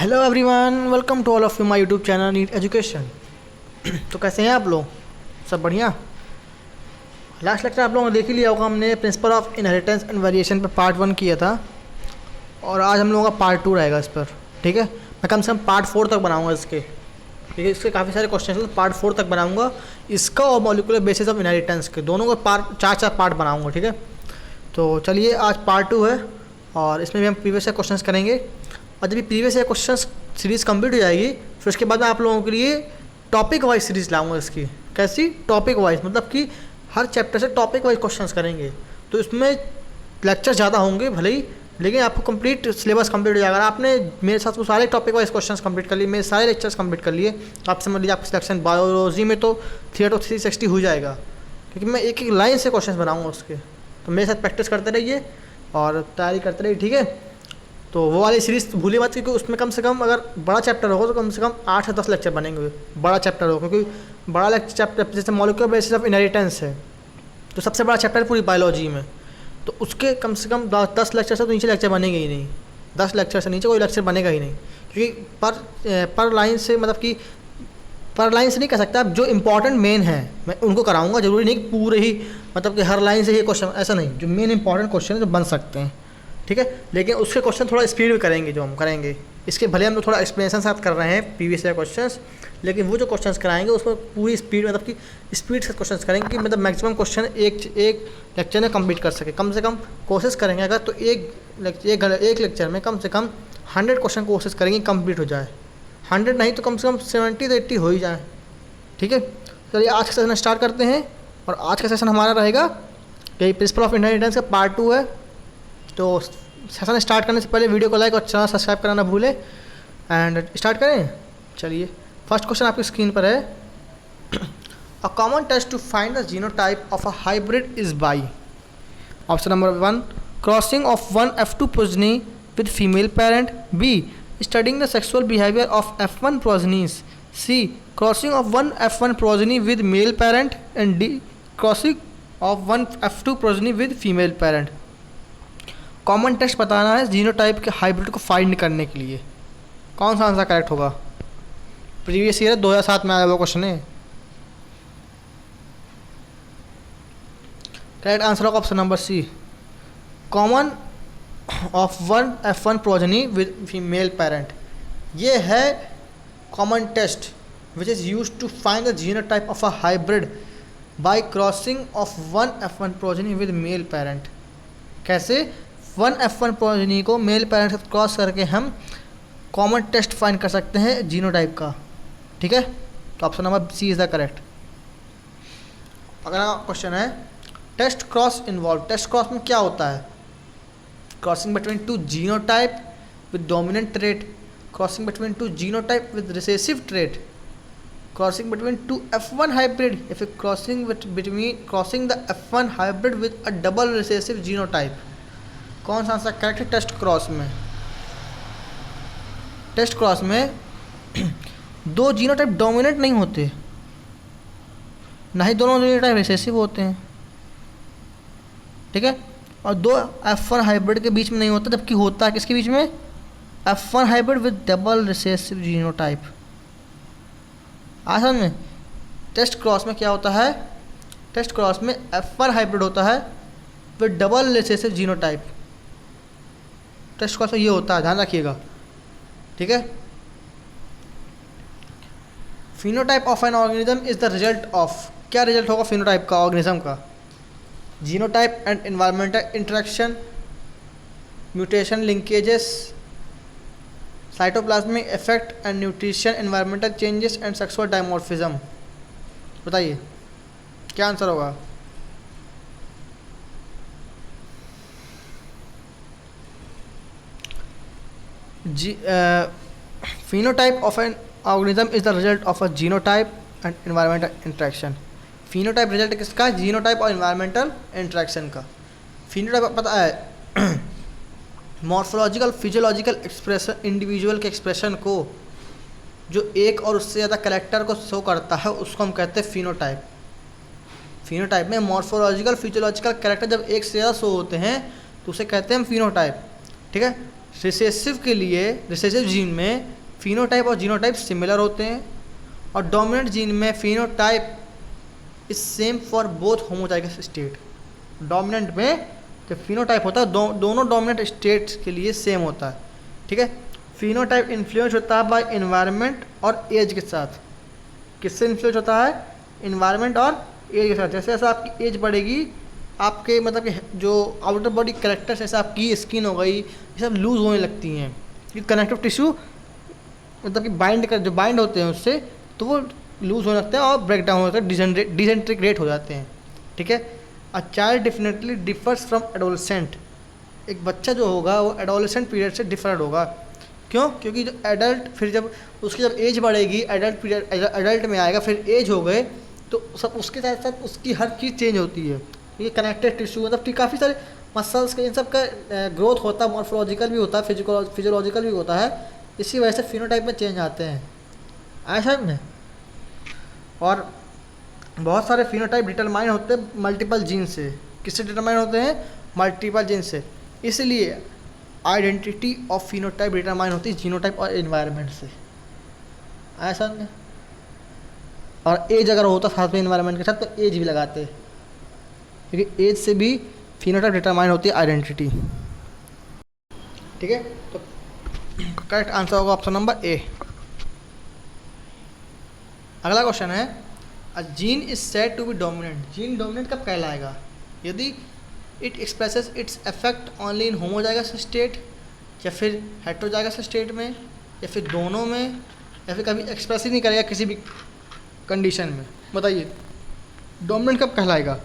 Hello everyone, welcome to all of you my YouTube channel NEET education. तो कैसे हैं आप लोग? सब बढ़िया। लास्ट लेक्चर आप लोगों ने देख ही लिया होगा, हमने principle of inheritance and variation पे पार्ट 1 किया था और आज हम लोगों का पार्ट 2 रहेगा इस पर। ठीक है, मैं कम से कम पार्ट 4 तक बनाऊंगा इसके। ठीक है, इसके काफ़ी सारे क्वेश्चन हैं तो पार्ट 4 तक बनाऊंगा इसका और मॉलिक्यूलर बेसिस ऑफ इनहेरिटेंस के दोनों का पार्ट चार पार्ट बनाऊँगा। ठीक है, तो चलिए आज पार्ट 2 है और इसमें भी हम प्रीवियस ईयर क्वेश्चन करेंगे और जब भी previous year question series complete हो जाएगी फिर उसके बाद मैं आप लोगों के लिए टॉपिक वाइज सीरीज़ लाऊंगा इसकी। कैसी? टॉपिक वाइज, मतलब कि हर चैप्टर से टॉपिक वाइज क्वेश्चंस करेंगे तो इसमें लेक्चर ज़्यादा होंगे भले ही, लेकिन आपको कंप्लीट सिलेबस कंप्लीट हो जाएगा। अगर आपने मेरे साथ वो सारे टॉपिक वाइज क्वेश्चंस कंप्लीट कर लिए, मेरे सारे लेक्चर्स कंप्लीट कर लिए, तो आप समझ लीजिए आपका सिलेक्शन बायोलॉजी में तो 360 हो जाएगा, क्योंकि मैं एक एक लाइन से क्वेश्चन बनाऊँगा उसके। तो मेरे साथ प्रैक्टिस करते रहिए और तैयारी करते रहिए। ठीक है, तो वो वाली सीरीज़ भूलिए मत, क्योंकि उसमें कम से कम अगर बड़ा चैप्टर होगा तो कम से कम 8 से 10 लेक्चर बनेंगे। बड़ा चैप्टर होगा क्योंकि बड़ा चैप्टर जैसे मॉलिक्यूलर बेसिस ऑफ इनहेरिटेंस है तो सबसे बड़ा चैप्टर है पूरी बायोलॉजी में, तो उसके कम से कम 10 लेक्चर से तो नीचे लेक्चर बनेंगे ही नहीं। 10 लेक्चर से नीचे कोई लेक्चर बनेगा ही नहीं, क्योंकि पर लाइन से, मतलब कि पर लाइन से नहीं कह सकता आप, जो इंपॉर्टेंट मेन है मैं उनको कराऊंगा। जरूरी नहीं कि पूरे ही, मतलब कि हर लाइन से ये क्वेश्चन, ऐसा नहीं। जो मेन इंपॉर्टेंट क्वेश्चन है जो बन सकते हैं, ठीक है, लेकिन उसके क्वेश्चन थोड़ा स्पीड में करेंगे जो हम करेंगे। इसके भले हम लोग थोड़ा एक्सप्लेनेशन साथ कर रहे हैं प्रीवियस ईयर क्वेश्चंस, लेकिन वो जो क्वेश्चंस कराएंगे उसमें पूरी स्पीड, मतलब कि स्पीड से क्वेश्चंस करेंगे कि मतलब मैक्सिमम क्वेश्चन एक लेक्चर में कंप्लीट कर सके। कम से कम कोशिश करेंगे अगर तो एक लेक्चर में कम से कम 100 क्वेश्चन कोशिश करेंगे कंप्लीट हो जाए। 100 नहीं तो कम से कम 70 से 80 हो ही जाए। ठीक है, चलिए आज का सेशन स्टार्ट करते हैं और आज का सेशन हमारा रहेगा कि प्रिंसिपल ऑफ इनहेरिटेंस का पार्ट 2 है। तो सेशन स्टार्ट करने से पहले वीडियो को लाइक और चैनल सब्सक्राइब करना भूलें एंड स्टार्ट करें। चलिए, फर्स्ट क्वेश्चन आपकी स्क्रीन पर है। A common test to find the genotype of a hybrid is by option number 1 crossing of one F2 progeny with female parent, B studying the sexual behavior of F1 progenies, C crossing of one F1 progeny with male parent, and D crossing of one F2 progeny with female parent। Common test बताना है genotype के hybrid को find करने के लिए। कौन सा answer correct होगा? प्रीवियस ईयर 2007 में आया हुआ क्वेश्चन है। करेक्ट आंसर होगा option number C, common of one F1 progeny with female parent. ये है common test which is use to find the genotype of a hybrid by crossing of one F1 progeny with male parent. कैसे? One F1 progeny को male parent से cross करके हम common test find कर सकते हैं जीनोटाइप का। ठीक है, तो option number C is the correct. अगला क्वेश्चन है test cross involve. Test cross में क्या होता है? Crossing between two genotype with dominant trait, crossing between two genotype with recessive trait, crossing between two F1 hybrid, या फिर crossing the F1 hybrid with a double recessive genotype. कौन सा answer correct है test cross में? Test cross में दो genotype dominant नहीं होते, ना ही दोनों जीनोटाइप रिसेसिव होते हैं। ठीक है, और दो F1 हाइब्रिड के बीच में नहीं होता, जबकि होता है किसके बीच में? F1 hybrid with double recessive genotype. आसान में टेस्ट क्रॉस में क्या होता है? टेस्ट क्रॉस में F1 हाइब्रिड होता है with double recessive genotype. Test cross में ये होता है, ध्यान रखिएगा। ठीक है, phenotype of an organism is the result of. क्या रिजल्ट होगा फिनोटाइप का ऑर्गेनिज्म का? Genotype and environmental interaction, mutation linkages, cytoplasmic effect and nutrition, environmental changes and sexual dimorphism. बताइए क्या आंसर होगा? phenotype of an organism is the result of a genotype and environmental interaction। phenotype result किसका? Genotype और environmental interaction का। phenotype पता है morphological physiological expression, individual के expression को जो एक और उससे ज़्यादा कैरेक्टर को शो करता है उसको हम कहते हैं phenotype। phenotype में मॉर्फोलॉजिकल फिजियोलॉजिकल कैरेक्टर जब एक से ज़्यादा शो होते हैं तो उसे कहते हैं हम phenotype। ठीक है, रिसेसिव के लिए रिसेसिव जीन में फिनोटाइप और जीनोटाइप सिमिलर होते हैं, और डोमिनेंट जीन में phenotype is same for both homozygous state. Dominant में जो फिनोटाइप होता है दोनों डोमिनेंट स्टेट्स के लिए सेम होता है, ठीक है। फिनोटाइप इन्फ्लुएंस होता है बाय एनवायरनमेंट और एज के साथ। किससे इन्फ्लुएंस होता है? एनवायरनमेंट और एज के साथ। जैसे जैसे आपकी एज बढ़ेगी, आपके मतलब कि जो आउटर बॉडी करेक्टर्स, जैसे आपकी स्किन हो गई, ये सब लूज होने लगती हैं। ये कनेक्टिव टिश्यू मतलब कि बाइंड होते हैं उससे, तो वो लूज होने लगते हैं और ब्रेक डाउन होते हैं, डिजेंट्रिग्रेट हो जाते हैं, ठीक है। A child definitely differs from adolescent. एक बच्चा जो होगा वो एडोलसेंट पीरियड से डिफरेंट होगा। क्यों? क्योंकि जो एडल्ट, फिर जब उसकी जब एज बढ़ेगी, एडल्ट में आएगा, फिर एज हो गए, तो सब उसके साथ साथ उसकी हर चीज़ चेंज होती है। ये कनेक्टेड टिश्यू मतलब काफ़ी सारे मसल्स के इन सब का ग्रोथ होता है, मॉर्फोलॉजिकल भी होता है, फिजियोलॉजिकल भी होता है। इसी वजह से फिनोटाइप में चेंज आते हैं, ऐसा में। और बहुत सारे फिनोटाइप डिटरमाइन होते हैं मल्टीपल जीन से। किससे डिटरमाइन होते हैं? मल्टीपल जीन से। इसलिए आइडेंटिटी ऑफ फिनोटाइप डिटरमाइन होती है जीनोटाइप और एनवायरनमेंट से, ऐसा में। और एज अगर होता साथ में एनवायरनमेंट के साथ, तो एज भी लगाते, क्योंकि एज से भी फिनोटाइप डिटरमाइन होती है आइडेंटिटी, ठीक है। तो करेक्ट आंसर होगा ऑप्शन नंबर ए। अगला क्वेश्चन है, a gene is said to be dominant. Gene dominant कब कहलाएगा? यदि it expresses its effect only in homozygous state, या फिर हेट्रोजाइगस स्टेट में, या फिर दोनों में, या फिर कभी एक्सप्रेस ही नहीं करेगा किसी भी कंडीशन में। बताइए डोमिनेंट कब कहलाएगा?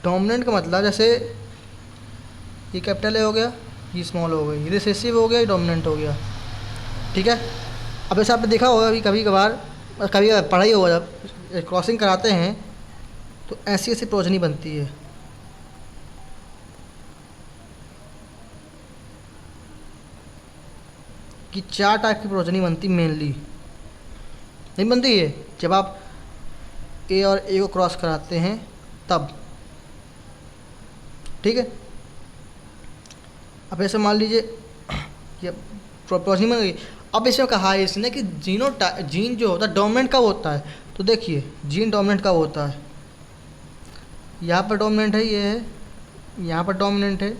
डोमिनेंट का मतलब जैसे ये कैपिटल ए हो गया, ये स्मॉल हो गई, ये रिसेसिव हो गया, ये डोमिनेंट हो गया, ठीक है। अब ऐसा आपने देखा होगा अभी कभी कभार, कभी पढ़ा ही होगा, जब क्रॉसिंग कराते हैं तो ऐसी ऐसी प्रोजनी बनती है। कि 4 टाइप की प्रोजनी बनती मेनली, नहीं बनती है जब आप ए और ए को क्रॉस कराते हैं तब, ठीक है। अब ऐसे मान लीजिए ये प्रोजनी बन गई। अब इसमें कहा है इसने कि जीन जो होता है डोमिनेंट कब होता है, तो देखिए जीन डोमिनेंट कब होता है। यहाँ पर डोमिनेंट है, ये है, यहाँ पर डोमिनेंट है,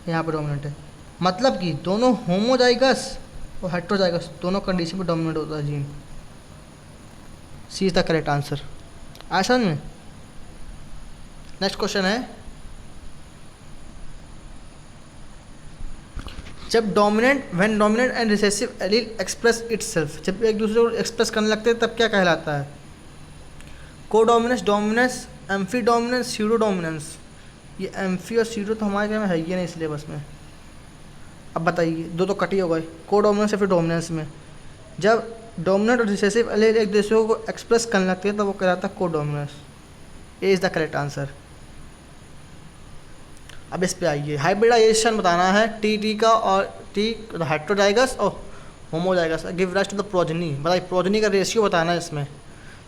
यहाँ पर डोमिनेंट है। मतलब कि दोनों होमोजाइगस और हेट्रोजाइगस दोनों कंडीशन में डोमिनेंट होता है gene. C is the correct answer, ऐसा में। नेक्स्ट क्वेश्चन है, जब dominant when dominant and recessive allele express itself, जब एक दूसरे को एक्सप्रेस करने लगते हैं तब क्या कहलाता है? Codominance, dominance, amphi dominance, pseudo dominance. ये एम्फी और सीडो तो हमारे में है ही नहीं सिलेबस में। अब बताइए, दो तो कटी हो गए, कोडोमिनेंस या फिर डोमिनेंस में। जब डोमिनेंट और रिसेसिव एलील एक दूसरे को एक्सप्रेस करने लगते हैं तब वो कहलाता है codominance. A is the correct answer. अब इस पे आइए, हाइब्रिडाइजेशन बताना है टी का, और टी हेट्रोजाइगस और homozygous give rise to the progeny. बताइए प्रोजनी का रेशियो बताना है इसमें।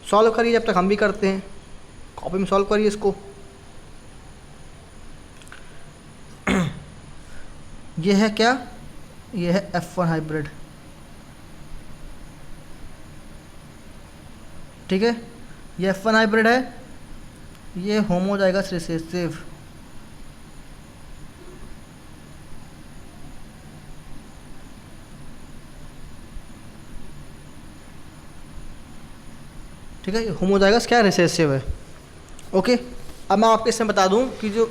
सॉल्व करिए, जब तक हम भी करते हैं, कॉपी में सॉल्व करिए इसको। ये है क्या? ये है F1 हाइब्रिड, ठीक है। ये F1 हाइब्रिड है, ये होमोजाइगस रिसेसिव, ठीक है। होमोजाइगस क्या रिसेसिव है, ओके। अब मैं आपको इसमें बता दूं कि जो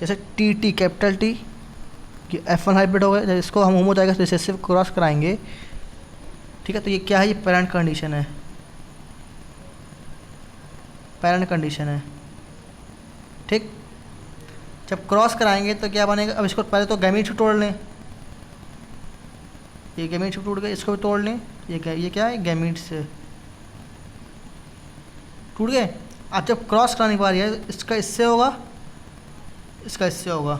जैसे टी कैपिटल टी, कि F1 हाइब्रिड हो गया, इसको हम होमोजाइगस रिसेसिव क्रॉस कराएंगे, ठीक है। तो ये क्या है? ये पेरेंट कंडीशन है, पेरेंट कंडीशन है, ठीक। जब क्रॉस कराएंगे तो क्या बनेगा? अब इसको पहले तो गैमीट्स तोड़ लें, ये गैमीट्स टूट गए, इसको भी तोड़ लें। ये क्या है? गैमीट्स से टूट गए। अब जब क्रॉस कराने की बारी है, इसका इससे होगा, इसका इससे होगा,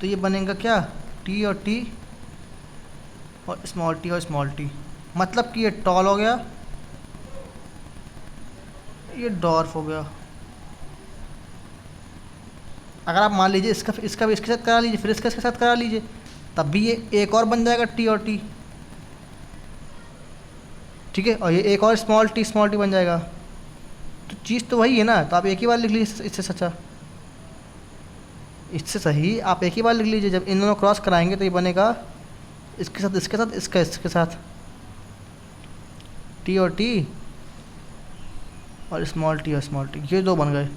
तो ये बनेगा क्या? टी और टी और स्मॉल टी। मतलब कि ये टॉल हो गया, ये डॉर्फ हो गया, अगर आप मान लीजिए इसका भी इसके साथ करा लीजिए, फिर इसका करा लीजिए, तब भी ये एक और बन जाएगा टी और टी, ठीक है, और ये एक और स्मॉल टी बन जाएगा। तो चीज़ तो वही है ना, तो आप एक ही बार लिख लीजिए, इससे सही आप एक ही बार लिख लीजिए। जब इन दोनों क्रॉस कराएंगे तो ये बनेगा इसके साथ इसके साथ टी और टी और स्मॉल टी, ये दो बन गए।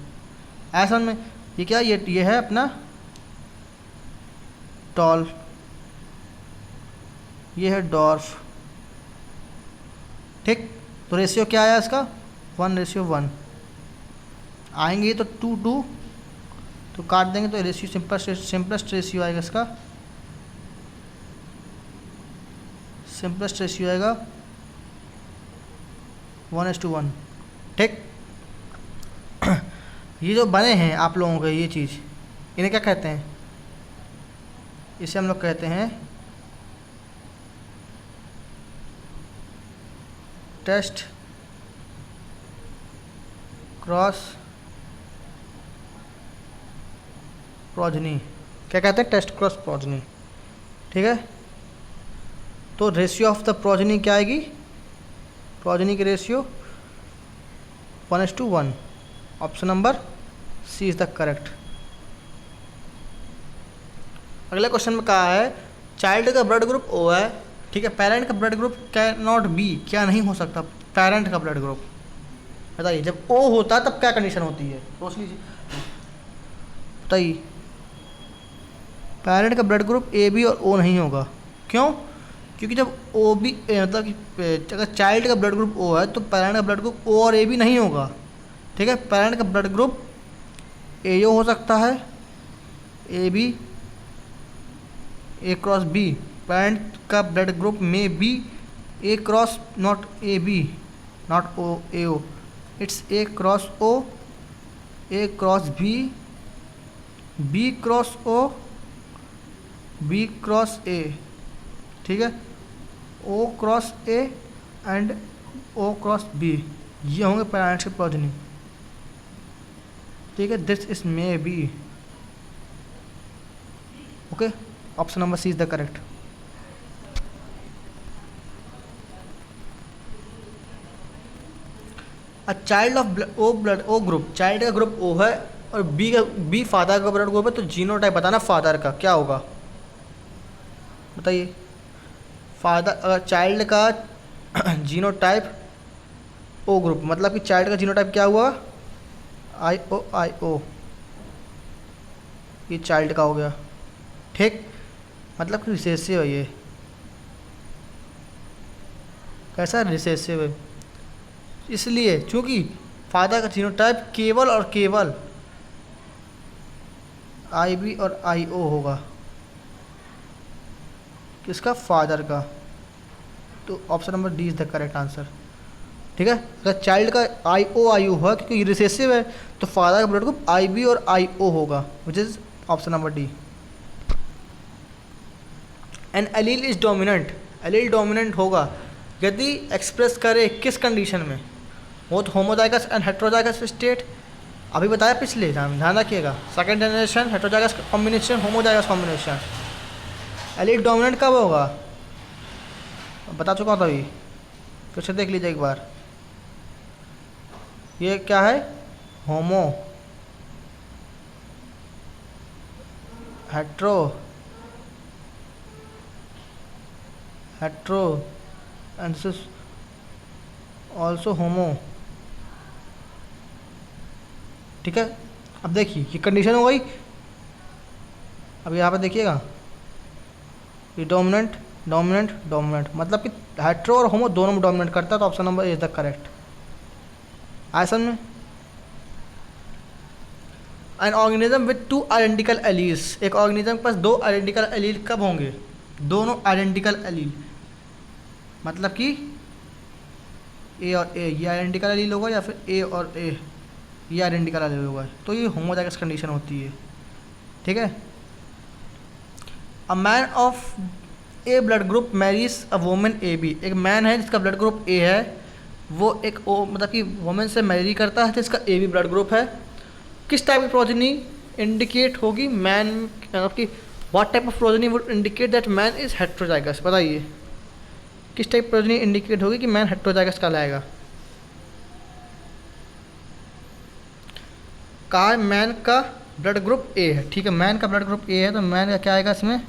ऐसा में ये क्या, ये है अपना टॉल, ये है डॉर्फ, ठीक। तो रेशियो क्या आया इसका 1:1 आएंगे, तो 2:2 तो काट देंगे तो रेशियो सिंपलेस्ट रेशियो आएगा इसका, सिंपलेस्ट रेशियो आएगा 1:1, ठीक। ये जो बने हैं आप लोगों के ये चीज़, इन्हें क्या कहते हैं, इसे हम लोग कहते हैं टेस्ट क्रॉस प्रोजनी, क्या कहते हैं, टेस्ट क्रॉस प्रोजनी, ठीक है। तो रेशियो ऑफ द प्रोजनी क्या आएगी, प्रोजनी की ratio 1:1, option number C is the correct. अगले क्वेश्चन में कहा है चाइल्ड का ब्लड ग्रुप ओ है, ठीक है, पेरेंट का blood group can not be, क्या नहीं हो सकता पेरेंट का ब्लड ग्रुप, बताइए। जब ओ होता है तब क्या कंडीशन होती है, सोच लीजिए, बताइए। पेरेंट का ब्लड ग्रुप ए बी और ओ नहीं होगा, क्यों, क्योंकि जब ओ बी मतलब कि अगर चाइल्ड का ब्लड ग्रुप ओ है तो पेरेंट का ब्लड ग्रुप ओ और ए बी नहीं होगा, ठीक है। पेरेंट का ब्लड ग्रुप ए हो सकता है, A B, A cross B, parent का ब्लड ग्रुप में B A cross not A B, not O A O, it's A cross O, A cross B, B cross O, B cross A, ठीक है, O cross A and O cross B, ये होंगे parents के progeny, ठीक है। This is may be, okay, option number C is the correct. A child of O group, child का group O है और बी फादर का ब्लड ग्रुप है, तो जीनोटाइप बताना फादर का क्या होगा, बताइए। फादर अगर चाइल्ड का जीनोटाइप ओ ग्रुप, मतलब कि चाइल्ड का जीनोटाइप क्या हुआ, आई ओ, ये चाइल्ड का हो गया, ठीक, मतलब कि रिसेसिव है, ये कैसा रिसेसिव है, इसलिए चूंकि फादर का जीनोटाइप केवल और केवल आई बी और आई ओ होगा, किसका, फादर का, तो option number D is the correct answer, ठीक है। अगर चाइल्ड का आई ओ होगा क्योंकि रिसेसिव है, तो फादर का ब्लड ग्रुप आई बी और आई ओ होगा, which is option number D. An allele is dominant, allele dominant होगा यदि एक्सप्रेस करे किस कंडीशन में, both homozygous and heterozygous state, अभी बताया पिछले, ध्यान रखिएगा, second generation heterozygous combination, homozygous combination. Allele dominant कब होगा, बता चुका था अभी, फिर से देख लीजिए एक बार। ये क्या है, homo, hetero, and this is also homo, ठीक है। अब देखिए ये कंडीशन हो गई, अब यहाँ पे देखिएगा, ये डोमिनेंट डोमिनेंट डोमिनेंट, मतलब कि हेट्रो और होमो दोनों में डोमिनेट करता है, तो option number is the correct. आया समझ में। An organism with 2 identical alleles, एक ऑर्गेनिज्म के पास 2 आइडेंटिकल एलील कब होंगे, दोनों आइडेंटिकल एलील, मतलब कि ए और ए, ये आइडेंटिकल एलील होगा, या फिर ए और ए ये आइडेंटिकल एलील होगा, तो ये होमोजाइगस कंडीशन होती है, ठीक है। A man of A blood group marries a women A B, एक मैन है जिसका ब्लड ग्रुप ए है, वो एक ओ मतलब कि वोमेन से मैरी करता है जिसका ए बी ब्लड ग्रुप है, किस टाइप की प्रोजनी इंडिकेट होगी मैन, मतलब कि what type of progeny would indicate that man is heterozygous, बताइए किस टाइप प्रोजेनी इंडिकेट होगी कि मैन हेट्रोजाइगस कहलाएगा। कहा मैन का ब्लड ग्रुप ए है, ठीक है, मैन का ब्लड ग्रुप ए है, तो मैन का क्या आएगा इसमें,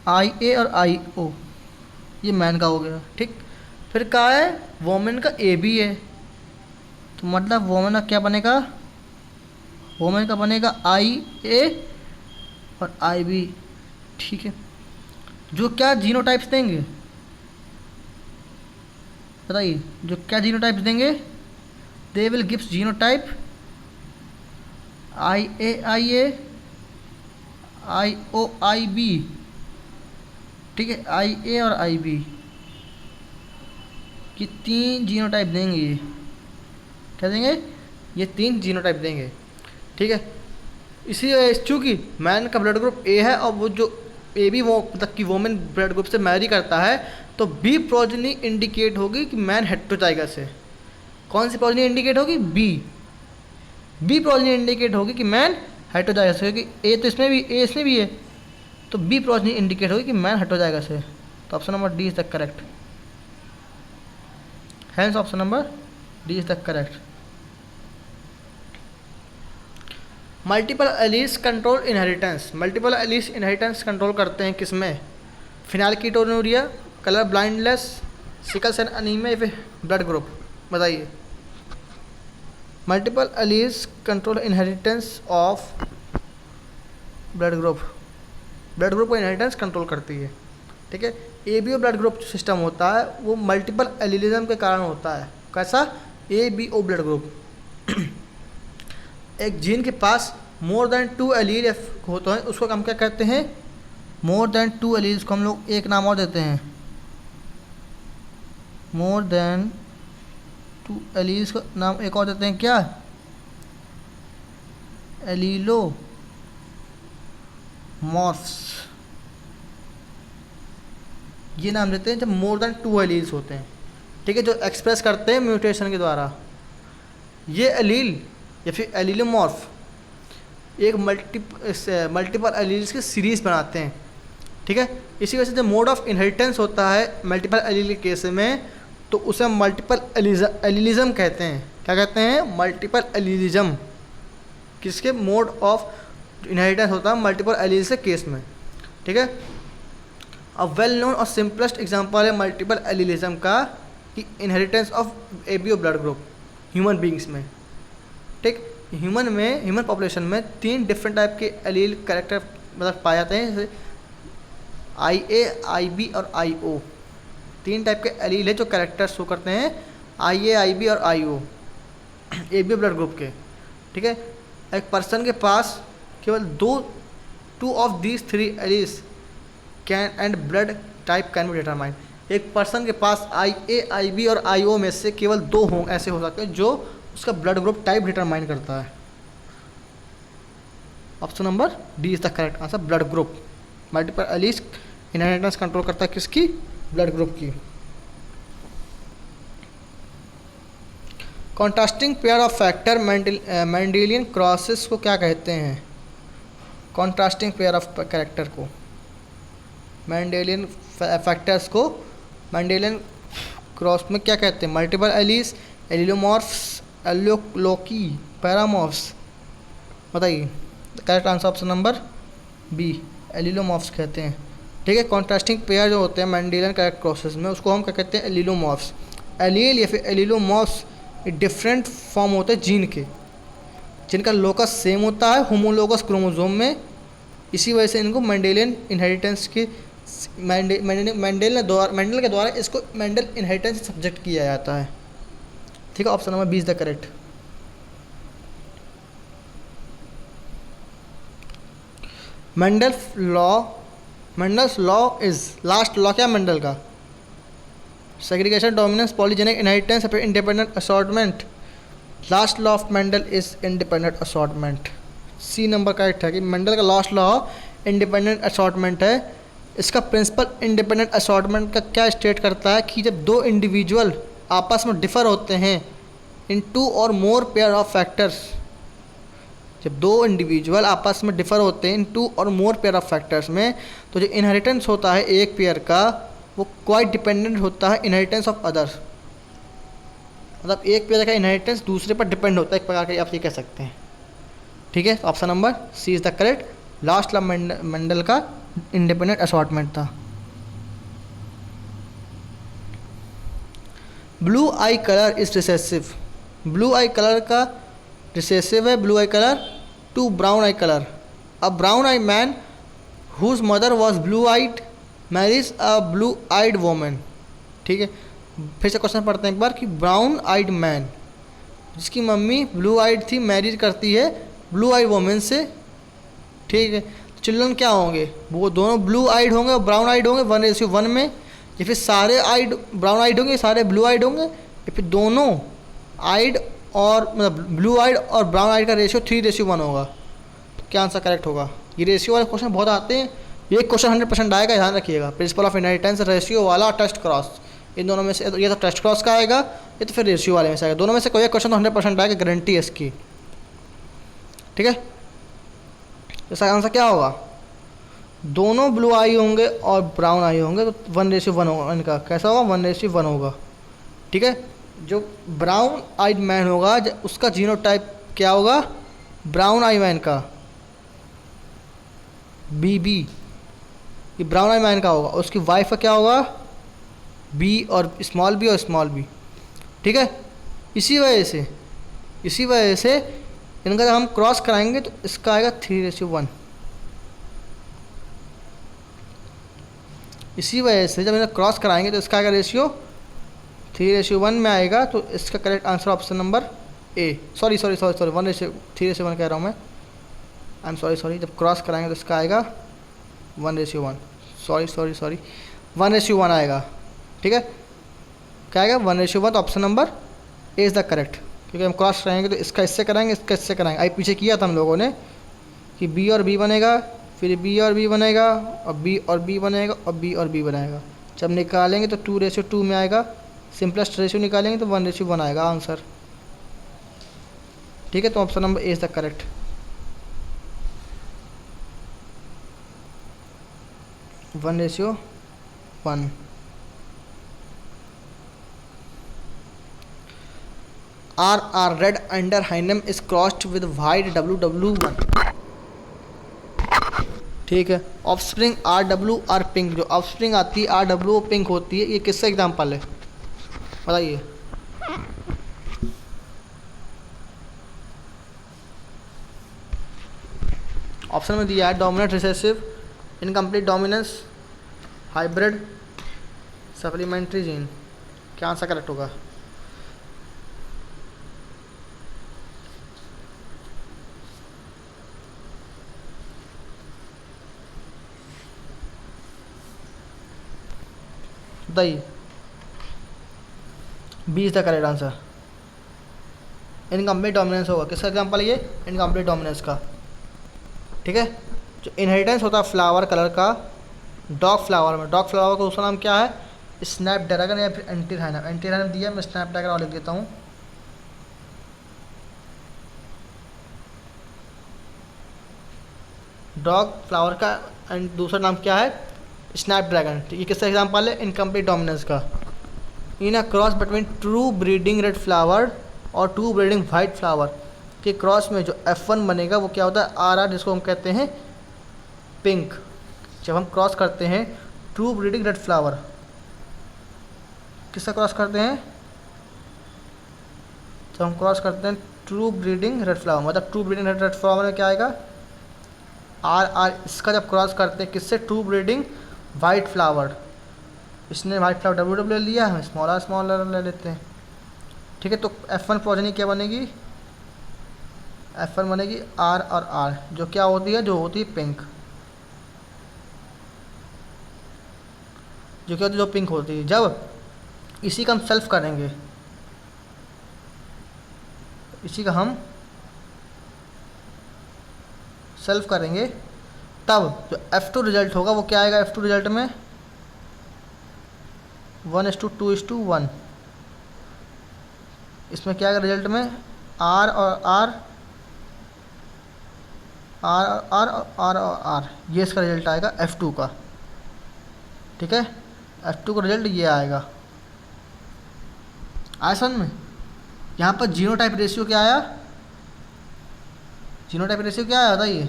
आई ए और आई ओ, ये मैन का हो गया, ठीक। फिर कहा है वोमेन का ए बी है, तो मतलब वोमेन का क्या बनेगा, वोमेन का बनेगा आई ए और आई बी, ठीक है। जो क्या जीनोटाइप्स देंगे, बताइए जो क्या जीनोटाइप्स देंगे, they will gives genotype I A, I O I B, ठीक है, आई ए और आई बी, ये 3 जीनोटाइप देंगे, ये क्या देंगे, ये 3 जीनोटाइप देंगे, ठीक है। इसी चूँकि मैन का ब्लड ग्रुप ए है और वो जो ए बी वो तक की वोमेन ब्लड ग्रुप से मैरी करता है, तो बी प्रोजेनी इंडिकेट होगी कि मैन हेट्रोजाइगस है। कौन सी प्रोजेनी इंडिकेट होगी, बी प्रोजेनी इंडिकेट होगी कि मैन हेट्रोजाइगस है, क्योंकि ए तो इसमें भी, ए इसमें भी है, तो बी प्रोजेनी इंडिकेट होगी कि मैन हेट्रोजाइगस है। तो option number D is the correct, hence option number D is the correct. Multiple alleles control inheritance, multiple alleles inheritance control करते हैं किसमें, phenylketonuria, colour blindness, sickle cell anaemia या फिर blood group, बताइए। Multiple alleles control inheritance of blood group, blood group को inheritance control करती है, ठीक है। A B O blood group system होता है वो मल्टीपल एलिलिज्म के कारण होता है। कैसा, A B O blood group, एक जीन के पास मोर देन 2 एलील होते हैं, उसको हम क्या कहते हैं, मोर देन 2 एलील्स को हम लोग एक नाम और देते हैं, मोर देन 2 एलील्स को नाम एक और देते हैं, क्या, एलीलोमॉर्फ्स, ये नाम देते हैं जब मोर देन 2 एलील्स होते हैं, ठीक है, जो एक्सप्रेस करते हैं म्यूटेशन के द्वारा। ये एलील या फिर एलीलोमॉर्फ एक मल्टीपल एलील्स की सीरीज़ बनाते हैं, ठीक है। इसी वजह से जब मोड ऑफ इनहेरिटेंस होता है मल्टीपल एलील के केस में, तो उसे हम मल्टीपल एलीलिज्म कहते हैं। क्या कहते हैं, मल्टीपल एलीलिज्म, किसके, मोड ऑफ इनहेरिटेंस होता है मल्टीपल एलील्स के केस में, ठीक है। अब वेल नोन और सिंपलेस्ट एग्जांपल है मल्टीपल एलीलिज्म का कि inheritance of ABO blood group human beings में, ठीक। ह्यूमन पॉपुलेशन में 3 डिफरेंट टाइप के एलील कैरेक्टर मतलब पाए जाते हैं, जैसे आई ए, आई बी और आई ओ, 3 टाइप के एलील है जो कैरेक्टर शो करते हैं, आई ए, आई बी और I O A B blood group के, ठीक है। एक पर्सन के पास केवल 2 of these 3 alleles can and blood type can be determined, एक पर्सन के पास आई ए, आई बी और आई ओ में से केवल 2 हों ऐसे हो सकते हैं जो उसका ब्लड ग्रुप टाइप डिटरमाइन करता है। Option number D is the correct answer, blood group. Multiple alleles inheritance control करता है किसकी, ब्लड ग्रुप की। Contrasting pair of factor Mendelian crosses को क्या कहते हैं, कॉन्ट्रास्टिंग पेयर ऑफ कैरेक्टर को, मेंडेलियन फैक्टर्स को मेंडेलियन क्रॉस में क्या कहते हैं, मल्टीपल एलील्स, एलिलोमॉर्फ्स, एलोलोकी, पैरामॉर्फ्स, बताइए। Correct answer option number B, allelomorphs कहते हैं, ठीक है। कॉन्ट्रास्टिंग पेयर जो होते हैं मेंडेलियन कैरेक्टर क्रॉसेस में उसको हम क्या कहते हैं, एलिलोमॉर्फ्स। एलील या फिर एलिलोमॉर्फ्स डिफरेंट फॉर्म होते हैं जीन के, जिनका लोकस सेम होता है होमोलोगस क्रोमोसोम में, इसी वजह से इनको मेंडेलियन इनहेरिटेंस की मेंडल के द्वारा इसको मेंडल इनहेरिटेंस सब्जेक्ट किया जाता है, ठीक है। Option number B is the correct. Mendel's law is last law क्या मेंडल का, सेग्रीगेशन, डोमिनेंस, पॉलीजेनिक इनहेरिटेंस या फिर independent assortment. Last law of Mendel is independent assortment, C number correct है कि मेंडल का लास्ट लॉ इंडिपेंडेंट असॉर्टमेंट है। इसका principal independent assortment का क्या स्टेट करता है कि जब 2 इंडिविजुअल आपस में डिफर होते हैं इन 2 और मोर पेयर ऑफ फैक्टर्स, जब दो इंडिविजुअल आपस में डिफर होते हैं इन टू और मोर पेयर ऑफ फैक्टर्स में, तो जो इनहेरिटेंस होता है एक पेयर का वो क्वाइट डिपेंडेंट होता है इनहेरिटेंस ऑफ अदर्स। मतलब एक पेयर का इनहेरिटेंस दूसरे पर डिपेंड होता है, एक प्रकार का आप ये कह सकते हैं। ठीक है, तो option number C is the correct. Last law Mendel का इंडिपेंडेंट असॉर्टमेंट था। Blue eye colour is recessive. Blue eye colour का रिसेसिव है blue eye colour to brown eye colour. A brown eye man whose mother was blue eyed marries a blue eyed woman. ठीक है, फिर से question पढ़ते हैं एक बार कि ब्राउन आइड मैन जिसकी मम्मी ब्लू आइड थी मैरिज करती है ब्लू आइड वोमन से। ठीक है, तो चिल्ड्रन क्या होंगे, वो दोनों ब्लू आइड होंगे और ब्राउन आइड होंगे 1:1 में, या फिर सारे आइड ब्राउन आइड होंगे सारे ब्लू आइड होंगे, या फिर दोनों आइड और मतलब ब्लू आइड और ब्राउन आइड का रेशियो 3:1 होगा। तो क्या आंसर करेक्ट होगा। ये रेशियो वाले क्वेश्चन बहुत आते हैं, ये क्वेश्चन 100% आएगा, ध्यान रखिएगा। प्रिंसिपल ऑफ इनहेरिटेंस रेशियो वाला टेस्ट क्रॉस, इन दोनों में से ये तो टेस्ट क्रॉस का आएगा, ये तो फिर रेशियो वाले में से आएगा। दोनों में से कोई एक क्वेश्चन तो 100% आएगा, गारंटी है इसकी। ठीक है, इसका आंसर क्या होगा, दोनों ब्लू आई होंगे और ब्राउन आई होंगे तो 1:1 होगा इनका। कैसा होगा, 1:1 होगा। ठीक है, जो ब्राउन आइड मैन होगा उसका जीनोटाइप क्या होगा, ब्राउन आई मैन का BB, ये ब्राउन आई मैन का होगा। उसकी वाइफ का क्या होगा, B और स्मॉल b और स्मॉल b। ठीक है, इसी वजह से इनका जब हम क्रॉस कराएंगे तो इसका आएगा 3:1। इसी वजह से जब इन्हें क्रॉस कराएंगे तो इसका आएगा रेशियो 3:1 में आएगा। तो इसका करेक्ट आंसर ऑप्शन नंबर ए। सॉरी 1:3:1 कह रहा हूँ मैं, आई एम सॉरी। जब क्रॉस कराएंगे तो इसका आएगा 1:1। सॉरी 1:1 आएगा। ठीक है, क्या आएगा 1:1, तो option number A is the correct. क्योंकि हम क्रॉस कराएंगे तो इसका इससे कराएंगे, इसका इससे कराएंगे। आई पीछे किया था हम लोगों ने कि B और B बनेगा, फिर B और B बनेगा, और B और B बनेगा, और B और B बनाएगा। जब निकालेंगे तो 2:2 में आएगा। सिंपलेस्ट रेशियो निकालेंगे तो 1:1 आएगा आंसर। ठीक है, तो option number A is the correct. One ratio 1। RR red antirrhinum is crossed with white WW1। ठीक है, ऑफस्प्रिंग RW आर पिंक, जो ऑफस्प्रिंग आती है RW पिंक होती है। ये किसका एग्जाम्पल है बताइए। ऑप्शन में दिया है dominant recessive, incomplete dominance, hybrid, supplementary gene. क्या आंसर करेक्ट होगा। बताइए, B is the correct answer. Incomplete dominance होगा। किसका एग्जाम्पल है ये, इनकम्प्लीट डोमिनेंस का। ठीक है, जो इनहेरिटेंस होता है फ्लावर कलर का डॉग फ्लावर में, डॉग फ्लावर का दूसरा नाम क्या है, स्नैपड्रैगन या फिर एंटीराइनम। एंटीराइनम दिया, मैं स्नैपड्रैगन और लिख देता हूँ। डॉग फ्लावर का दूसरा नाम क्या है, स्नैपड्रैगन। ये किसका एग्जाम्पल है, इनकम्प्लीट डोमिनेंस का। In a cross between true breeding red flower और ट्रू ब्रीडिंग वाइट फ्लावर के क्रॉस में जो F1 बनेगा वो क्या होता है, RR, जिसको हम कहते हैं पिंक। जब हम क्रॉस करते हैं ट्रू ब्रीडिंग रेड फ्लावर, किसका क्रॉस करते हैं, जब हम क्रॉस करते हैं ट्रू ब्रीडिंग रेड फ्लावर, मतलब ट्रू ब्रीडिंग रेड फ्लावर में क्या आएगा, RR। इसका जब क्रॉस करते हैं किससे, ट्रू ब्रीडिंग वाइट फ्लावर। इसने वाइट फ्लावर WW ले लिया, हम स्मॉल r ले लेते हैं। ठीक है, तो F1 प्रोजेनी क्या बनेगी, F1 बनेगी R और R, जो क्या होती है, जो होती है पिंक, जो क्या होती है, जो पिंक होती है। जब इसी का हम सेल्फ करेंगे, इसी का हम सेल्फ करेंगे, तब जो F2 रिजल्ट होगा वो क्या आएगा, F2 रिजल्ट में 1:2:1। इसमें क्या आएगा रिजल्ट में, R और R R R R R, ये इसका रिजल्ट आएगा F2 का। ठीक है, F2 का रिजल्ट ये आएगा। आया समझ में? यहाँ पर जीनोटाइप रेशियो क्या आया? जीनोटाइप रेशियो क्या आया बताइए?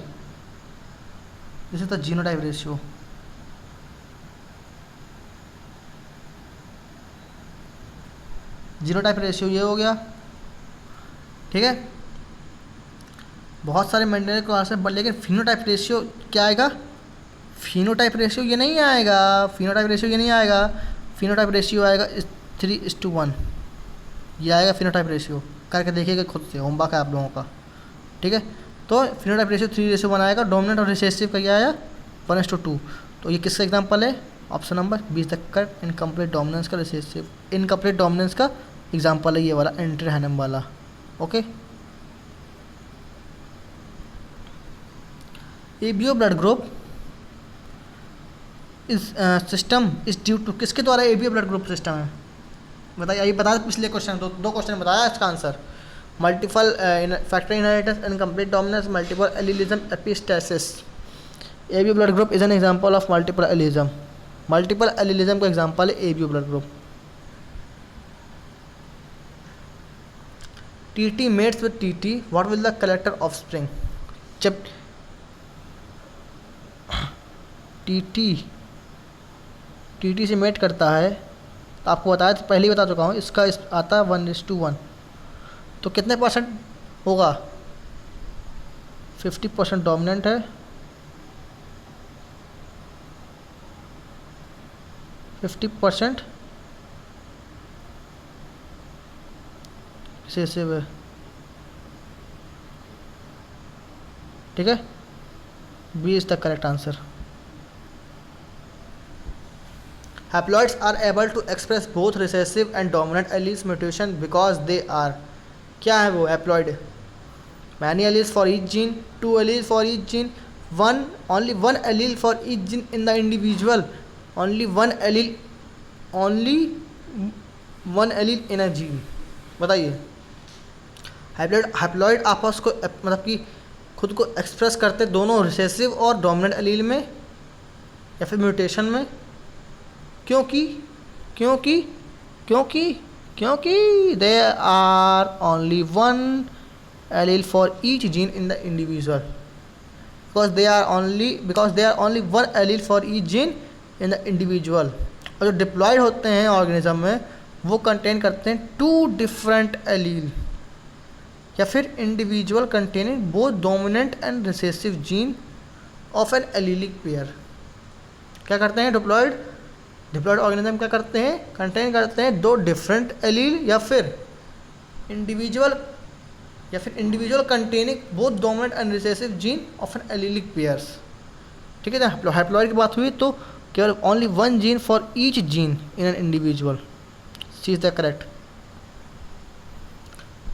This is the genotype ratio. Genotype ratio ये हो गया। ठीक है, बहुत सारे मेंडेलियन क्लास में, लेकिन फिनोटाइप रेशियो क्या आएगा? फिनोटाइप रेशियो ये नहीं आएगा, फिनोटाइप रेशियो ये नहीं आएगा। फिनोटाइप रेशियो आएगा 3:1, ये आएगा फिनोटाइप रेशियो। करके देखिएगा खुद से, होमवर्क है आप लोगों का। ठीक है, तो फिनोटाइप रेशियो 3:1 आएगा। डोमिनेंट और रिसेसिव का क्या आया? 1:2। तो ये किसका एग्जाम्पल है? ऑप्शन नंबर 20 तक का इनकम्प्लीट डोमिनेंस का रिसेसिव, इनकम्प्लीट डोमिनेंस का एग्जाम्पल है ये वाला, एंट्री हैनम वाला। ओके, एबीओ ब्लड ग्रुप इस सिस्टम इज ड्यू टू, किसके द्वारा एबीओ ब्लड ग्रुप सिस्टम है बताइए? ये बताया पिछले क्वेश्चन, दो क्वेश्चन बताया इसका answer. Multiple factor inheritance, incomplete dominance, multiple allelism, epistasis. ABO blood group is an example of multiple allelism. Multiple allelism का एग्जांपल है ABO blood group. TT mates with TT, what will the collector of spring? जब TT से mate करता है, तो आपको बताया, तो पहले ही बता चुका हूँ, इसका आता है 1:1। तो कितने परसेंट होगा? 50% डोमिनेंट है, 50% रिसेसिव है। ठीक है, B is the correct answer. Haploids are able to express both recessive and dominant alleles mutation because they are, क्या है वो haploid? Many alleles for each gene, 2 alleles for each gene, only one allele for each gene in the individual, only one allele in a gene। बताइए, haploid आपस को मतलब कि खुद को एक्सप्रेस करते दोनों रिसेसिव और डोमिनेंट एलील में या फिर म्यूटेशन में। क्योंकि there are only one allele for each gene in the individual, because there are only one allele for each gene in the individual। और जो डिप्लॉयड होते हैं ऑर्गेनिज्म में, वो कंटेन करते हैं 2 डिफरेंट एलील या फिर individual containing both dominant and recessive gene of an allelic pair. क्या करते हैं डिप्लॉयड ऑर्गेनिज्म? क्या करते हैं? कंटेन करते हैं 2 डिफरेंट एलील या फिर individual containing both dominant and recessive gene of an allelic pairs. ठीक है, तो हैप्लॉइड की बात हुई तो केवल only one gene for each gene in an individual. C is the correct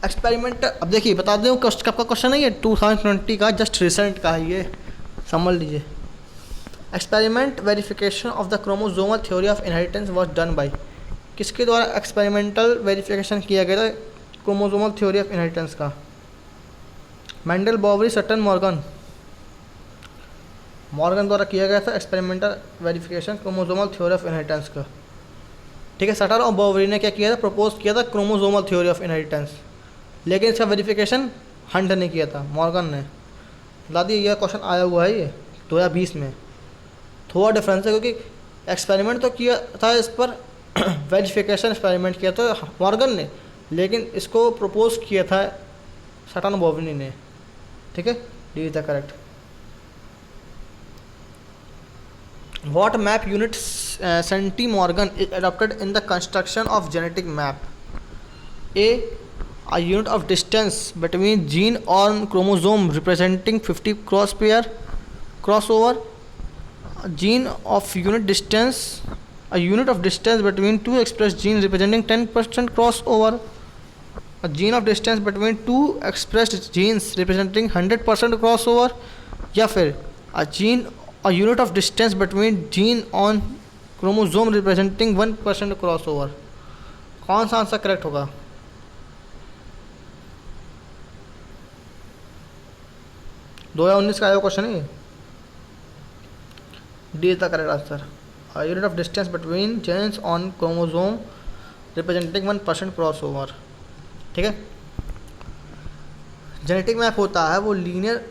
experiment. अब देखिए, बता दें आपका क्वेश्चन है ये 2020 का, जस्ट रिसेंट का है ये, समझ लीजिए। Experiment verification of the chromosomal theory of inheritance was done by, किसके द्वारा एक्सपेरिमेंटल वेरिफिकेशन किया गया था क्रोमोसोमल थ्योरी ऑफ इनहेरिटेंस का? मेंडल, बॉवरी, सटन, मॉर्गन द्वारा किया गया था experimental verification chromosomal theory of inheritance का। ठीक है, सटन और बॉवरी ने क्या किया था? प्रपोज किया था क्रोमोसोमल थ्योरी ऑफ इनहेरिटेंस, लेकिन इसका वेरिफिकेशन हंट ने किया था, मॉर्गन ने। बता दिए, यह क्वेश्चन आया हुआ है ये 2020 में। थोड़ा डिफरेंस है, क्योंकि एक्सपेरिमेंट तो किया था इस पर वेरिफिकेशन एक्सपेरिमेंट किया था मॉर्गन ने, लेकिन इसको प्रपोज किया था सटन बॉवरी ने। ठीक है, D is the correct. What map unit centimorgan is adopted in the construction of genetic map? A unit of distance between gene or chromosome representing 50 cross pair crossover. A unit of distance between two expressed genes representing 10% crossover. A gene of distance between two expressed genes representing 100% crossover. या फिर a unit of distance between gene on chromosome representing 1% crossover। कौन सा answer correct होगा? 2019 का आया question है। D is the correct answer. Unit of distance between genes on chromosome representing 1% cross over. ठीक है, जेनेटिक मैप होता है वो लीनियर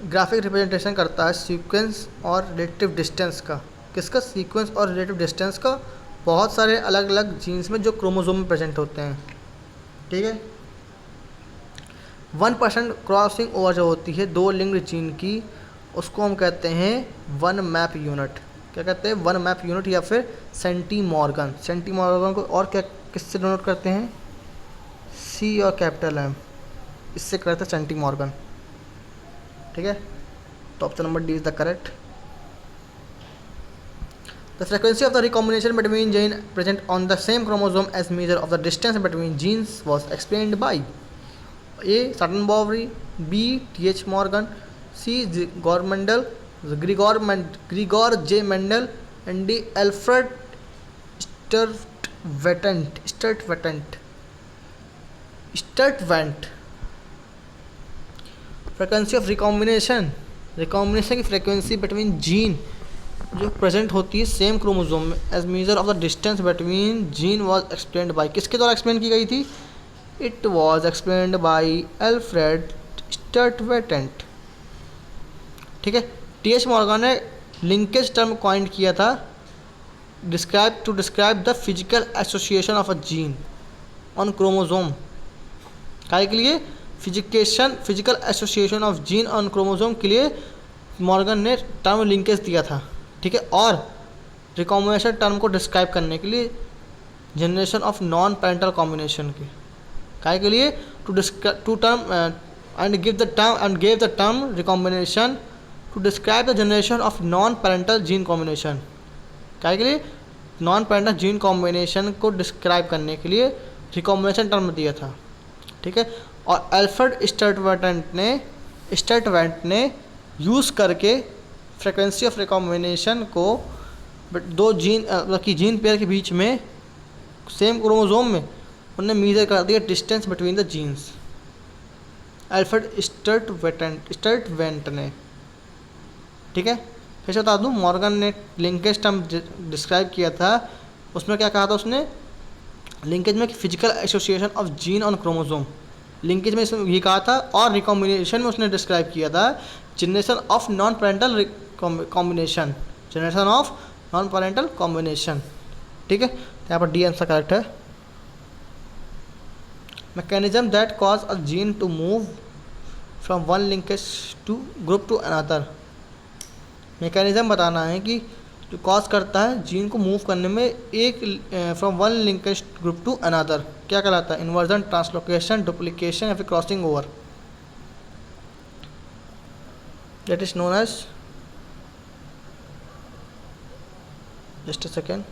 ग्राफिक रिप्रेजेंटेशन करता है सीक्वेंस और रिलेटिव डिस्टेंस का। किसका? सीक्वेंस और रिलेटिव डिस्टेंस का, बहुत सारे अलग अलग जीन्स में जो क्रोमोसोम में प्रेजेंट होते हैं। ठीक है, 1% क्रॉसिंग ओवर जो होती है दो लिंक्ड जीन की, उसको हम कहते हैं वन मैप यूनिट। क्या कहते हैं? वन मैप यूनिट या फिर सेंटीमॉर्गन। सेंटीमॉर्गन को और क्या किससे डिनोट करते हैं? सी और कैपिटल एम, इससे करते हैं सेंटीमॉर्गन। ठीक है, तो option number D is the correct. The frequency of the recombination between gene present on the same chromosome as measure of the distance between genes was explained by A Sutton Boveri, B T H. Morgan, C Gregor J Mendel and D Alfred Sturtevant. Frequency of recombination, recombination की frequency between gene जो present होती है same chromosome में as measure of the distance between gene was explained by, किसके द्वारा explain की गई थी? It was explained by Alfred Sturtevant. ठीक है, टी.एच. मॉर्गन ने लिंकेज टर्म कॉइन किया था to describe the physical association of a gene on chromosome. काय के लिए? Physical association of gene on chromosome के लिए मॉर्गन ने टर्म लिंकेज दिया था। ठीक है, और रिकॉम्बिनेशन टर्म को डिस्क्राइब करने के लिए generation of non parental combination के, काय के लिए? To term and gave the term recombination to describe the generation of non parental gene combination. काय के लिए? नॉन पेरेंटल जीन कॉम्बिनेशन को डिस्क्राइब करने के लिए रिकॉम्बिनेशन टर्म दिया था। ठीक है, और एल्फ्रेड स्टर्टवेंट ने यूज़ करके फ्रीक्वेंसी ऑफ रिकॉम्बिनेशन को दो जीन की जीन पेयर के बीच में सेम क्रोमोसोम में उन्होंने मेजर कर दिया distance between the genes. Alfred Sturtevant ने। ठीक है, फिर से बता दूँ, मॉर्गन ने लिंकेज टर्म डिस्क्राइब किया था, उसमें क्या कहा था उसने? लिंकेज में physical association of gene on chromosome, linkage में इसमें ये कहा था, और रिकॉम्बिनेशन में उसने डिस्क्राइब किया था generation of non parental combination, generation of non parental combination. ठीक है, तो यहाँ पर डी आंसर करेक्ट है। Mechanism that cause a gene to move from one linkage to group to another. Mechanism बताना है कि जो कॉज करता है जीन को मूव करने में एक from one linkage group to another, क्या कहलाता है? इन्वर्जन, ट्रांसलोकेशन, डुप्लीकेशन या फिर crossing over. That is known as, just a second,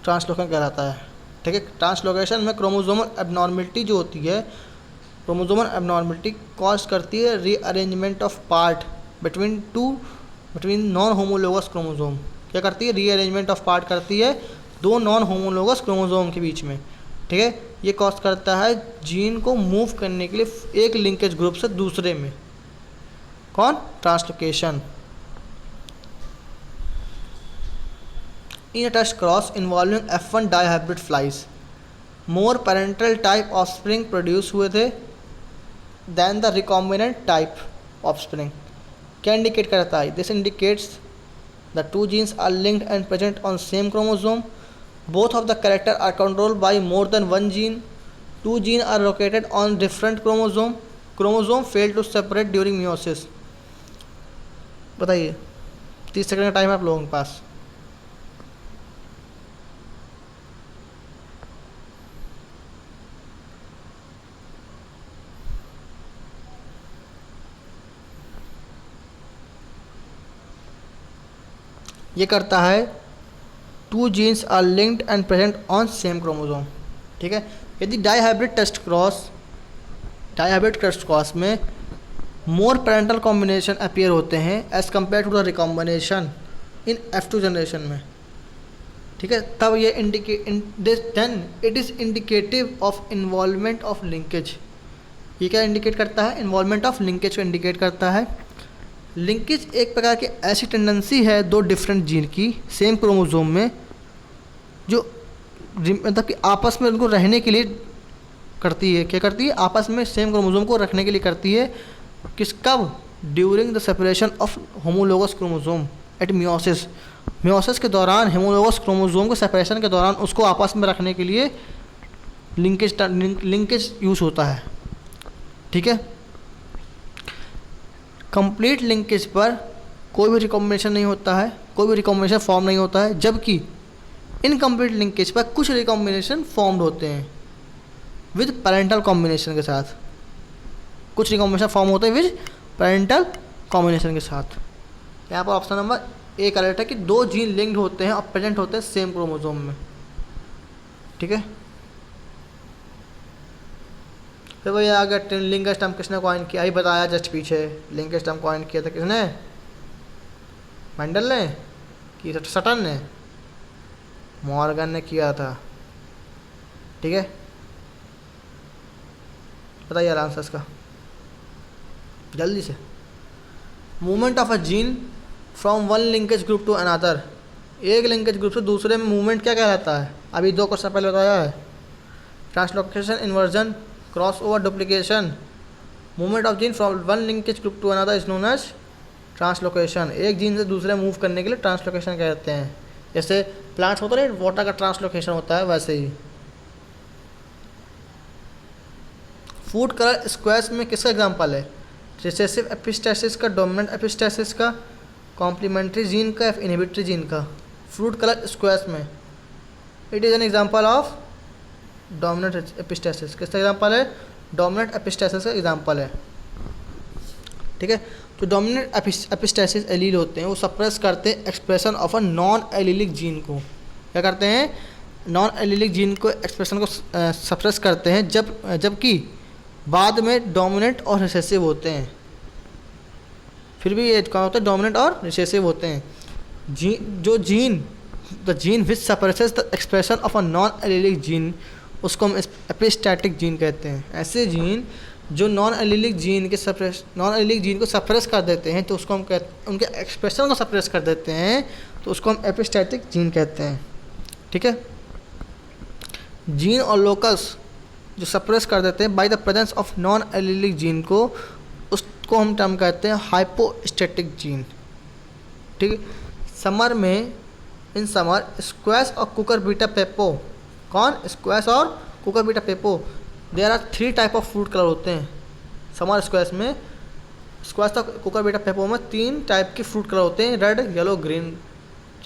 translocation कहलाता है। ठीक है, ट्रांसलोकेशन में क्रोमोसोमल एबनॉर्मलिटी जो होती है, क्रोमोसोमल एबनॉर्मलिटी कॉज करती है rearrangement of part between non homologous chromosome. क्या करती है? रीअरेंजमेंट ऑफ पार्ट करती है दो नॉन होमोलोगस क्रोमोसोम के बीच में। ठीक है, ये कॉज करता है जीन को मूव करने के लिए एक लिंकेज ग्रुप से दूसरे में। कौन? Translocation. In a test cross involving F1 dihybrid flies, more parental type offspring produce हुए थे then the recombinant type offspring. क्या इंडिकेट करता है? This indicates the two genes are linked and present on same chromosome, both of the character are controlled by more than one gene, two gene are located on different chromosome fail to separate during meiosis. बताइए, 30 second का time है आप लोगों के पास। ये करता है two genes are linked and present on same chromosome. ठीक है, यदि डाइहाइब्रिड टेस्ट क्रॉस में मोर पेरेंटल कॉम्बिनेशन अपीयर होते हैं as compare to the recombination in F2 generation में। ठीक है, तब ये then it is indicative of involvement of linkage. ये क्या इंडिकेट करता है? इन्वॉल्वमेंट ऑफ लिंकेज को इंडिकेट करता है। लिंकेज एक प्रकार की ऐसी टेंडेंसी है दो डिफरेंट जीन की सेम क्रोमोसोम में, जो मतलब कि आपस में उनको रहने के लिए करती है। क्या करती है? आपस में सेम क्रोमोसोम को रखने के लिए करती है। कब? During the separation of homologous chromosome at meiosis. Meiosis के दौरान होमोलोगस क्रोमोसोम के सेपरेशन के दौरान उसको आपस में रखने के लिए लिंकेज यूज होता है। ठीक है। कंप्लीट लिंकेज पर कोई भी रिकॉम्बिनेशन नहीं होता है, कोई भी रिकॉम्बिनेशन फॉर्म नहीं होता है, जबकि इनकम्प्लीट लिंकेज पर कुछ रिकॉम्बिनेशन फॉर्म्ड होते हैं विद पेरेंटल कॉम्बिनेशन के साथ। कुछ रिकॉम्बिनेशन फॉर्म होते हैं विद पेरेंटल कॉम्बिनेशन के साथ। यहाँ पर ऑप्शन नंबर ए करेक्ट है कि दो जीन लिंक्ड होते हैं और प्रेजेंट होते हैं सेम क्रोमोसोम में। ठीक है। फिर वही आ गया लिंक स्टम्प किसने कॉइन किया? ही बताया जस्ट पीछे। लिंक स्टम्प कॉइन किया था किसने? मेंडल ने कि सटन ने? मॉर्गन ने किया था। ठीक है। बताइए आंसर इसका जल्दी से। Movement of a gene from one linkage group to another. एक लिंकेज ग्रुप से दूसरे में मूवमेंट क्या कहलाता है? अभी 2 क्वेश्चन पहले बताया है। Translocation, inversion, cross over, duplication. Movement of gene from one linkage group to another is known as translocation. एक जीन से दूसरे मूव करने के लिए ट्रांसलोकेशन कहते हैं। जैसे प्लांट्स होता है वाटर का ट्रांसलोकेशन होता है, वैसे ही। फूड कलर स्क्वायर्स में किसका एग्जांपल है? रिसेसिव एपिस्टेसिस का, डोमिनेंट एपिस्टेसिस का, कॉम्प्लीमेंट्री जीन का, इनहिबिटरी जीन का। फ्रूट कलर स्क्वायर्स में it is an example of dominant epistasis. किसका एग्जांपल है? डोमिनेंट एपिस्टेसिस का एग्जांपल है। ठीक है। तो डोमिनेंट एपिस्टेसिस एलील होते हैं, वो सप्रेस करते हैं expression of a non allelic gene को। क्या करते हैं? नॉन एलीलिक जीन को एक्सप्रेशन को सप्रेस करते हैं, जबकि बाद में डोमिनेंट और रिसेसिव होते हैं। फिर भी ये क्या होता है? डोमिनेंट और रिसेसिव होते हैं। The gene which suppresses the expression of a non allelic gene, उसको हम एपिस्टैटिक जीन कहते हैं। ऐसे जीन जो नॉन एलीलिक जीन को सप्रेस कर देते हैं, तो उसको हम उनके एक्सप्रेशन को सप्रेस कर देते हैं, तो उसको हम एपिस्टैटिक जीन कहते हैं। ठीक है। जीन और लोकस जो सप्रेस कर देते हैं by the presence of non allelic gene को, उसको हम टर्म कहते हैं हाइपोस्टैटिक जीन। ठीक है। समर में इन समर स्क्वैश और कुकर बीटा पेपो। कौन? स्क्वैश और Cucurbita pepo. There are 3 type of fruit colour होते हैं समर स्क्वैश में। स्क्वैश और कुकर बीटा पेपो में 3 टाइप के फ्रूट कलर होते हैं, red, yellow, green.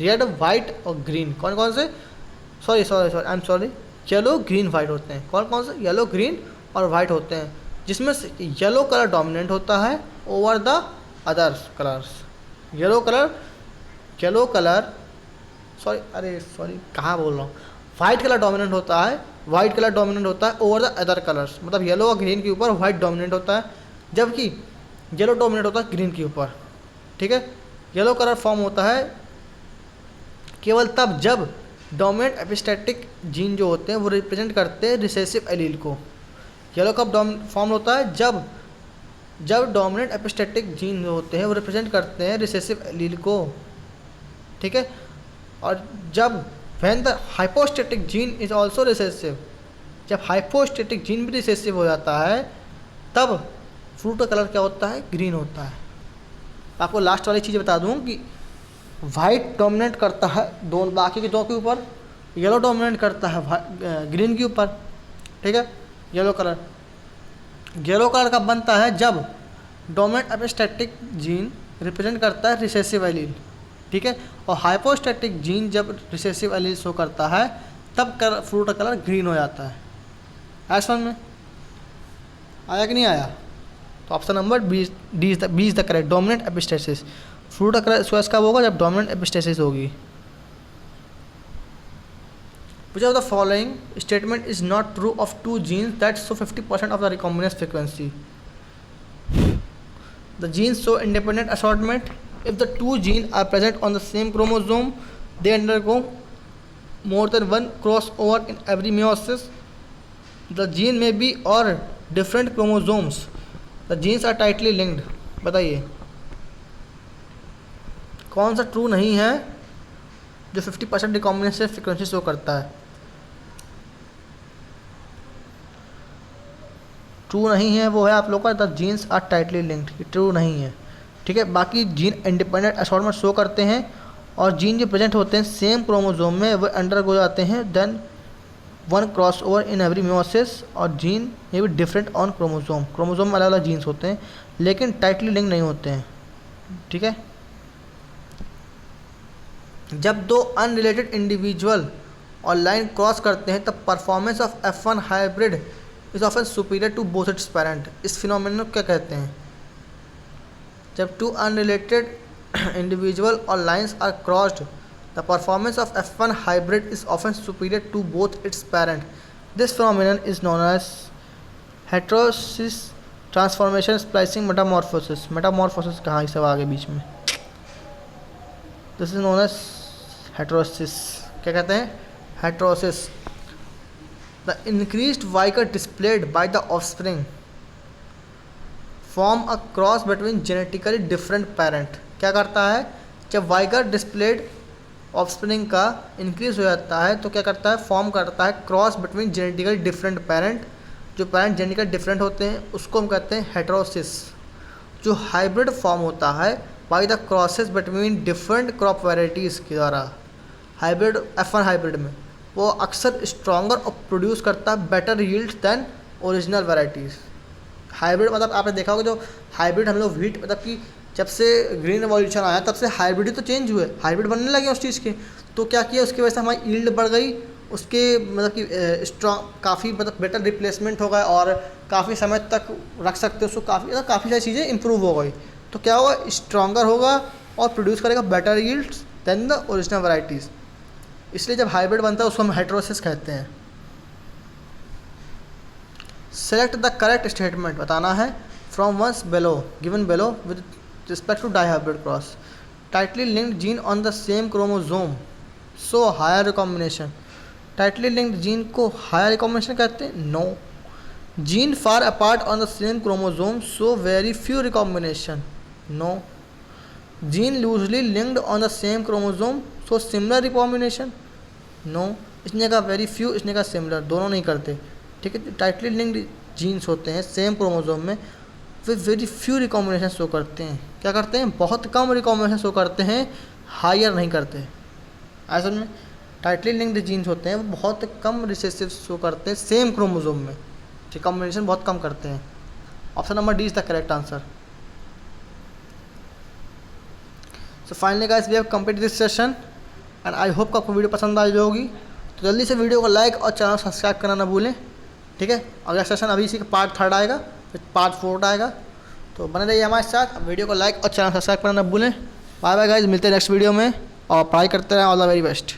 Red, white और ग्रीन। कौन कौन से? I am sorry, yellow, green, white होते हैं। कौन कौन से? येलो, ग्रीन और वाइट होते हैं, जिसमें से येलो कलर डोमिनेंट होता है over the others colours. Yellow colour कहाँ बोल रहा हूँ? वाइट कलर डोमिनेंट होता है, ओवर द अदर कलर्स। मतलब येलो और ग्रीन के ऊपर वाइट डोमिनेंट होता है, जबकि येलो डोमिनेंट होता है ग्रीन के ऊपर। ठीक है। येलो कलर फॉर्म होता है केवल तब जब डोमिनेंट एपिस्टैटिक जीन जो होते हैं वो रिप्रेजेंट करते हैं रिसेसिव एलील को। येलो कब फॉर्म होता है? जब डोमिनेंट एपिस्टैटिक जीन जो होते हैं वो रिप्रेजेंट करते हैं रिसेसिव एलील को। ठीक है। और जब when the hypostatic gene is also recessive, जब हाइपोस्टैटिक जीन भी रिसेसिव हो जाता है, तब फ्रूट का कलर क्या होता है? ग्रीन होता है। आपको लास्ट वाली चीज़ बता दूँ कि वाइट डोमिनेट करता है दोनों, बाकी के दो के ऊपर। येलो डोमिनेट करता है ग्रीन के ऊपर। ठीक है। येलो कलर कब बनता है? जब डोमिनेंट एपिस्टैटिक जीन रिप्रेजेंट करता है रिसेसिव एलील। ठीक है। और हाइपोस्टैटिक जीन जब रिसेसिव एलील शो करता है, तब फ्रूट का कलर ग्रीन हो जाता है। आया समझ में? आया कि नहीं आया? तो option number B is the correct, dominant epistasis. Fruit का कलर स्क्वैश कब होगा? जब डोमिनेंट एपिस्टेसिस होगी। Which of the following statement is not true of 2 genes that show 50% of the recombination frequency? The genes show independent assortment. If the 2 genes are present on the same chromosome, they undergo more than one crossover in every meiosis. The gene may be or different chromosomes the genes are tightly linked. बताइए कौन सा true नहीं है जो 50% recombination frequency show करता है? True नहीं है वो है आप लोग का the genes are tightly linked, ये ट्रू नहीं है। ठीक है, बाकी जीन इंडिपेंडेंट असॉर्टमेंट शो करते हैं और जीन जो प्रेजेंट होते हैं सेम क्रोमोसोम में वो अंडरगो जाते हैं then one cross over in every meiosis. और जीन ये भी डिफरेंट ऑन क्रोमोसोम, क्रोमोसोम में अलग अलग जीन्स होते हैं लेकिन टाइटली लिंक नहीं होते हैं। ठीक है, जब दो अनरिलेटेड इंडिविजुअल और लाइन क्रॉस करते हैं तब performance of F1 hybrid is often superior to both its parent. इस फिनोमेनन को क्या कहते हैं? जब two unrelated individual or lines are crossed the performance of F1 hybrid is often superior to both its parent. This phenomenon is known as heterosis transformation splicing metamorphosis. Metamorphosis कहाँ सब आगे बीच में, this is known as heterosis. क्या कहते हैं? Heterosis. The increased vigour displayed by the offspring form a cross between genetically different parent. क्या करता है? जब वाइकर डिस्प्लेड ऑफस्प्रिंग का इंक्रीज हो जाता है तो क्या करता है? फॉर्म करता है cross between genetically different parent. जो पेरेंट जेनेटिकली डिफरेंट होते हैं उसको हम कहते हैं हेटेरोसिस। जो हाइब्रिड फॉर्म होता है by the crosses between different crop varieties के द्वारा, हाइब्रिड F1 हाइब्रिड में वो अक्सर स्ट्रॉन्गर और प्रोड्यूस करता है better yield than original varieties. Hybrid मतलब आपने देखा होगा जो हाइब्रिड हम लोग व्हीट मतलब कि जब से ग्रीन रिवॉल्यूशन आया तब से हाइब्रिड ही तो चेंज हुए, हाइब्रिड बनने लगे उस चीज़ के। तो क्या किया उसकी वजह से हमारी यील्ड बढ़ गई, उसके मतलब कि स्ट्रॉन्ग काफ़ी मतलब बेटर रिप्लेसमेंट हो गया और काफ़ी समय तक रख सकते हो उसको, काफ़ी सारी चीज़ें इंप्रूव हो गई। तो क्या होगा? स्ट्रॉन्गर होगा और प्रोड्यूस करेगा better yields than the original varieties. इसलिए जब हाइब्रिड बनता है उसको हम हेटेरोसिस कहते हैं। सेलेक्ट द करेक्ट स्टेटमेंट बताना है from ones below given below with respect to dihybrid cross. Tightly linked gene on the same chromosome so higher recombination. Tightly linked gene को हायर रिकॉम्बिनेशन कहते हैं? No. Gene far apart on the same chromosome so very few recombination. No. Gene loosely linked on the same chromosome so similar recombination. No. इसने कहा very few, इसने कहा similar, दोनों नहीं करते। ठीक है, टाइटली लिंक्ड जीन्स होते हैं सेम क्रोमोसोम में वे वेरी फ्यू रिकॉम्बिनेशन शो करते हैं। क्या करते हैं? बहुत कम रिकॉम्बिनेशन शो करते हैं, हायर नहीं करते। ऐसा में टाइटली लिंक्ड जीन्स होते हैं वो बहुत कम रिसेसिव शो करते हैं सेम क्रोमोसोम में, रिकॉम्बिनेशन बहुत कम करते हैं। Option number D is the correct answer. So finally guys we have complete this session and I hope आपको वीडियो पसंद आई होगी। तो जल्दी से वीडियो को लाइक और चैनल सब्सक्राइब करना ना भूलें। ठीक है, अगला सेशन अभी इसी का पार्ट 3 आएगा, फिर पार्ट 4 आएगा, तो बने रहिए हमारे साथ। वीडियो को लाइक और चैनल सब्सक्राइब करना ना भूलें। बाय बाय गाइस, मिलते हैं नेक्स्ट वीडियो में और पढ़ाई करते रहें। All the very best.